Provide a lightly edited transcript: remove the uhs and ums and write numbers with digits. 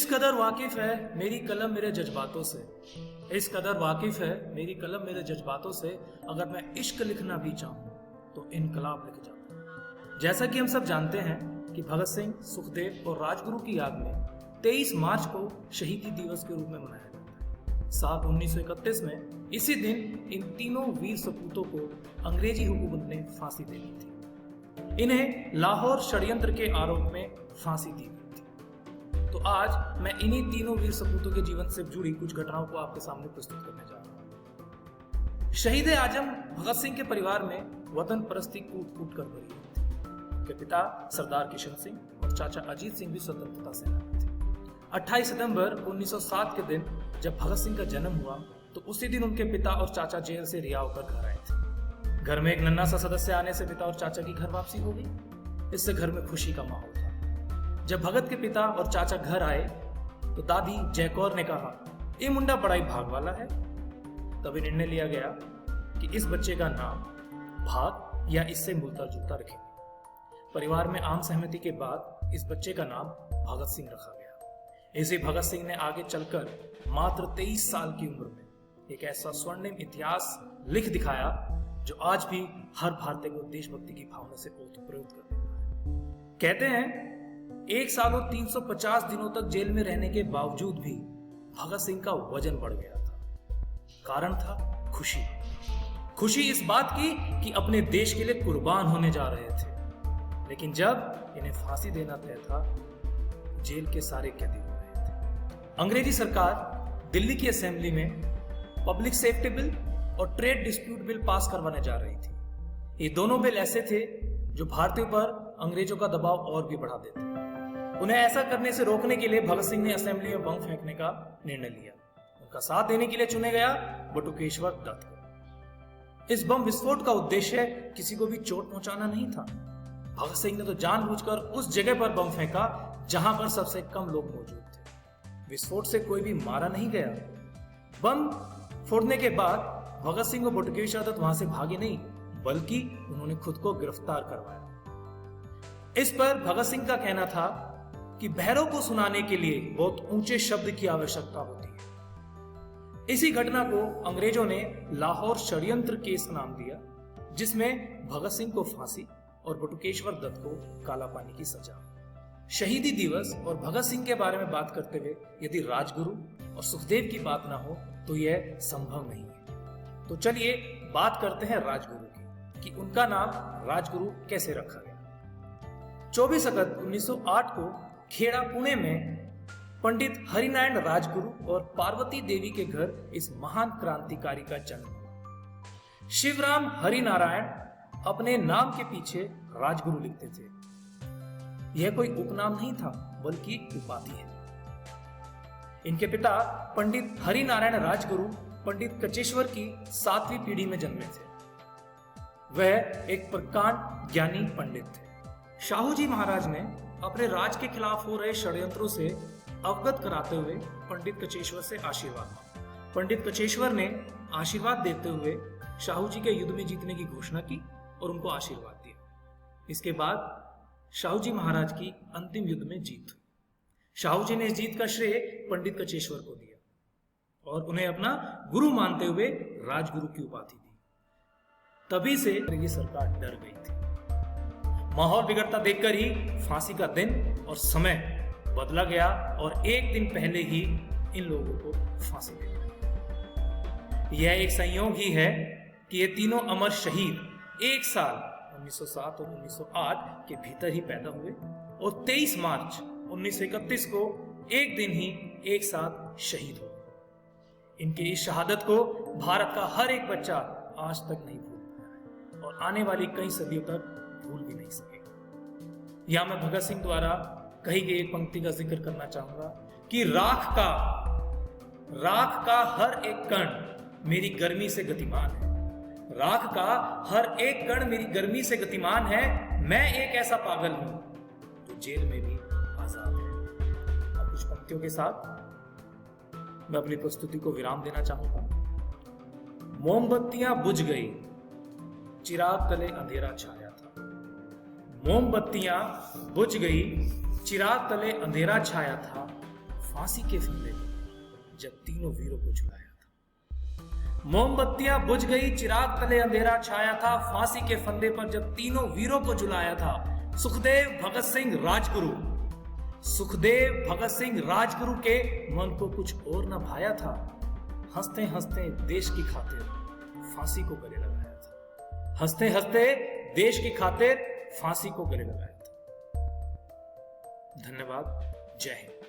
कदर वाकिफ है मेरी कलम मेरे जज्बातों से, इस कदर वाकिफ है मेरी कलम मेरे जज्बातों से, अगर मैं इश्क लिखना भी चाहूँ तो इनकलाब लिख जाता। जैसा कि हम सब जानते हैं कि भगत सिंह, सुखदेव और राजगुरु की याद में 23 मार्च को शहीदी दिवस के रूप में मनाया जाता है। साल 1931 में इसी दिन इन तीनों वीर सपूतों को अंग्रेजी हुकूमत ने फांसी दे दी थी। इन्हें लाहौर षड्यंत्र के आरोप में फांसी दी गई थी। तो आज मैं इन्हीं तीनों वीर सपूतों के जीवन से जुड़ी कुछ घटनाओं को आपके सामने प्रस्तुत करने जा रहा हूं। शहीद आजम भगत सिंह के परिवार में वतन परस्ती कूट कूट कर भरी हुई थी। उनके पिता सरदार किशन सिंह और चाचा अजीत सिंह भी स्वतंत्रता सेनानी थे। 28 सितंबर 1907 के दिन जब भगत सिंह का जन्म हुआ तो उसी दिन उनके पिता और चाचा जेल से रिहा होकर घर आए थे। घर में एक नन्हा सा सदस्य आने से पिता और चाचा की घर वापसी हो गई। इससे घर में खुशी का माहौल था। जब भगत के पिता और चाचा घर आए तो दादी जयकौर ने कहा, ये मुंडा बड़ा ही भाग वाला है। तभी निर्णय लिया गया कि इस बच्चे का नाम भाग या इससे मिलता जुलता रखेंगे। परिवार में आम सहमति के बाद इस बच्चे का नाम भगत सिंह रखा गया। इसी भगत सिंह ने आगे चलकर मात्र 23 साल की उम्र में एक ऐसा स्वर्णिम इतिहास लिख दिखाया जो आज भी हर भारतीय को देशभक्ति की भावना से ओतप्रोत कर देता है। कहते हैं 1 साल और 350 दिनों तक जेल में रहने के बावजूद भी भगत सिंह का वजन बढ़ गया था। कारण था खुशी। खुशी इस बात की कि अपने देश के लिए कुर्बान होने जा रहे थे। लेकिन जब इन्हें फांसी देना तय था, जेल के सारे कैदी हो रहे थे। अंग्रेजी सरकार दिल्ली की असेंबली में पब्लिक सेफ्टी बिल और ट्रेड डिस्प्यूट बिल पास करवाने जा रही थी। ये दोनों बिल ऐसे थे जो भारतीयों पर अंग्रेजों का दबाव और भी बढ़ा देते। उन्हें ऐसा करने से रोकने के लिए भगत सिंह ने असेंबली में बम फेंकने का निर्णय लिया। उनका साथ देने के लिए चुने गया बटुकेश्वर दत्त को। इस बम विस्फोट का उद्देश्य किसी को भी चोट पहुंचाना नहीं था। भगत सिंह ने तो जानबूझकर उस जगह पर बम फेंका जहां पर सबसे कम लोग मौजूद थे। विस्फोट से कोई भी मारा नहीं गया। बम फोड़ने के बाद भगत सिंह और बटुकेश्वर दत्त वहां से भागे नहीं, बल्कि उन्होंने खुद को गिरफ्तार करवाया। इस पर भगत सिंह का कहना था कि बहरों को सुनाने के लिए बहुत ऊंचे शब्द की आवश्यकता होती है। इसी घटना को अंग्रेजों ने लाहौर षड्यंत्र केस नाम दिया, जिसमें भगत सिंह को फांसी और बटुकेश्वर दत्त को काला पानी की सजा। शहीदी दिवस और भगत सिंह के बारे में बात करते हुए यदि राजगुरु और सुखदेव की बात ना हो तो यह संभव नहीं है। तो चलिए बात करते हैं राजगुरु की कि उनका नाम राजगुरु कैसे रखा गया। 24 अगस्त 1908 को खेड़ा पुणे में पंडित हरिनारायण राजगुरु और पार्वती देवी के घर इस महान क्रांतिकारी का जन्म हुआ। शिवराम हरिनारायण अपने नाम के पीछे राजगुरु लिखते थे। यह कोई उपनाम नहीं था, बल्कि उपाधि है। इनके पिता पंडित हरिनारायण राजगुरु पंडित कचेश्वर की 7वीं पीढ़ी में जन्मे थे। वह एक प्रकांड ज्ञानी पंडित थे। शाहू जी महाराज ने अपने राज के खिलाफ हो रहे षड्यंत्रों से अवगत कराते हुए पंडित कचेश्वर से आशीर्वाद मांगा। पंडित कचेश्वर ने आशीर्वाद देते हुए शाहू जी के युद्ध में जीतने की घोषणा की और उनको आशीर्वाद दिया। इसके बाद शाहू जी महाराज की अंतिम युद्ध में जीत हुई। शाहू जी ने इस जीत का श्रेय पंडित कचेश्वर को दिया और उन्हें अपना गुरु मानते हुए राजगुरु की उपाधि दी। तभी से ये सरकार डर गई थी। माहौल बिगड़ता देखकर ही फांसी का दिन और समय बदला गया और एक दिन पहले ही इन लोगों को फांसी दी गई। यह एक संयोग ही है कि ये तीनों अमर शहीद एक साल 1907 और 1908 के भीतर ही पैदा हुए और 23 मार्च 1931 को एक दिन ही एक साथ शहीद हो गए। इनकी इस शहादत को भारत का हर एक बच्चा आज तक नहीं भूल पाया है और आने वाली कई सदियों तक भूल भी नहीं सकेगा। यहां मैं भगत सिंह द्वारा कही गई एक पंक्ति का जिक्र करना चाहूंगा कि राख का हर एक कण मेरी गर्मी से गतिमान है। राख का हर एक कण मेरी गर्मी से गतिमान है। मैं एक ऐसा पागल हूं जो जेल में भी आजाद है। और कुछ पंक्तियों के साथ मैं अपनी प्रस्तुति को विराम देना चाहूंगा। मोमबत्तियां बुझ गई, चिराग तले अंधेरा छाया था। मोमबत्तियां बुझ गई, चिराग तले अंधेरा छाया था। फांसी के फंदे पर जब तीनों वीरों को झुलाया था। मोमबत्तियां बुझ गई, चिराग तले अंधेरा छाया था, फांसी के फंदे पर जब तीनों वीरों को झुलाया था। सुखदेव भगत सिंह राजगुरु, सुखदेव भगत सिंह राजगुरु के मन को कुछ और न भाया था। हंसते हंसते देश की खातिर फांसी को गले लगाया था। हंसते हंसते देश की खातिर फांसी को गले लगाया था। धन्यवाद। जय हिंद।